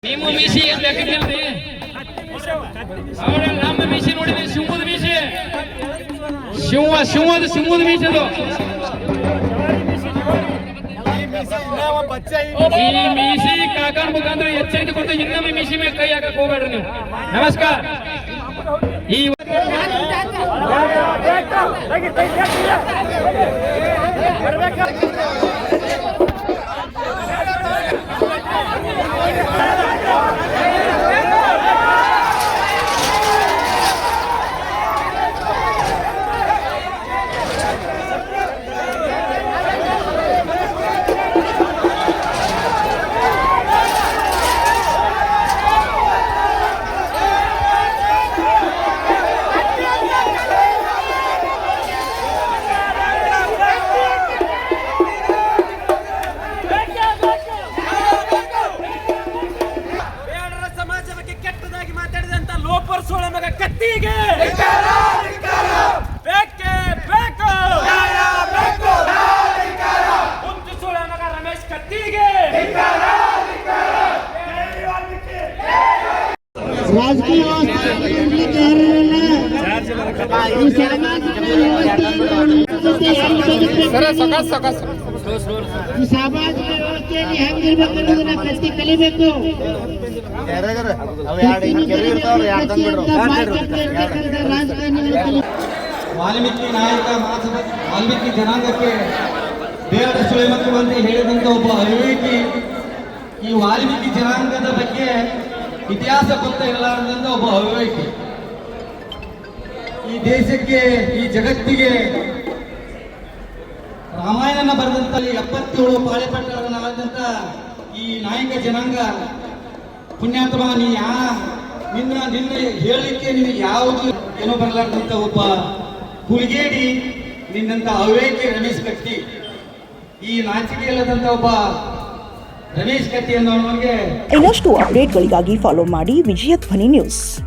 ನಿಮ್ಮ ಮೀಸಿ ಏನ್ ಲೆಕ್ಕದಿಲ್ರಿ ಅವರ ನಮ್ಮ ಮೀಸಿ ನೋಡಿದ್ರಿ ಸಿಂಹದ ಮೀಸಿ ಸಿಂಹದ ಮೀಸಿ ಅದು ಈ ಮೀಸಿ ಕಾಕನ ಮುಖಾಂತರ ಎಚ್ಚರಿಕೆ ಕೊಟ್ಟು ಇನ್ನೊಮ್ಮೆ ಮೀಸಿ ಮೇಲೆ ಕೈ ಹಾಕಕ್ ಹೋಗ್ಬೇಡ್ರಿ ನೀವು. ನಮಸ್ಕಾರ. ಈ ಕತ್ತಿಗೆ ಬೇಕೇ ಬೇಕು ಹುಚ್ಚು ಸುಳ ಮಗ ರಮೇಶ್ ಕತ್ತಿಗೆ ರಾಜಕೀಯ ಸಾಮಾಜಿಕ ವ್ಯವಸ್ಥೆಯಲ್ಲಿ ಹೆಂಗಿರ್ಬೇಕು ಅನ್ನೋದನ್ನ ಕತ್ತಿ ಕಲಿಬೇಕು. ವಾಲ್ಮೀಕಿ ನಾಯಕ ವಾಲ್ಮೀಕಿ ಜನಾಂಗಕ್ಕೆ ಬೇಡ ಸುಳೆ ಮುಖ್ಯಮಂತ್ರಿ ಹೇಳಿದಂತ ಒಬ್ಬ ಅವಿವೇಕಿ ಈ ವಾಲ್ಮೀಕಿ ಜನಾಂಗದ ಬಗ್ಗೆ ಇತಿಹಾಸ ಗೊತ್ತ ಇರಲಾರದಂತ ಒಬ್ಬ ಅವಿವೇಕಿ ಈ ದೇಶಕ್ಕೆ ಈ ಜಗತ್ತಿಗೆ ರಾಮಾಯಣ ಬರೆದಂತ 77 ಪಾಳೆಪಟ್ಟಗಳನ್ನಾದಂತ ಈ ನಾಯಕ ಜನಾಂಗ ಪುಣ್ಯಾತ್ಮ ನಿನ್ನ ಹೇಳಲಿಕ್ಕೆ ನಿನಗೆ ಯಾವುದು ಏನೋ ಬರಲಾರ್ದಂತ ಒಬ್ಬ ಹುಲಿಗೇಡಿ ನಿನ್ನಂತ ಅವಿವೇಕಿ ರಮೇಶ್ ಕತ್ತಿ ಈ ನಾಚಿಕೆ ಇಲ್ಲದಂತ ಒಬ್ಬ ರಮೇಶ್ ಕತ್ತಿ ಅನ್ನೋನಿಗೆ ಇನ್ನಷ್ಟು ಅಪ್ಡೇಟ್ಗಳಿಗಾಗಿ ಫಾಲೋ ಮಾಡಿ ವಿಜಯ ಧ್ವನಿ ನ್ಯೂಸ್.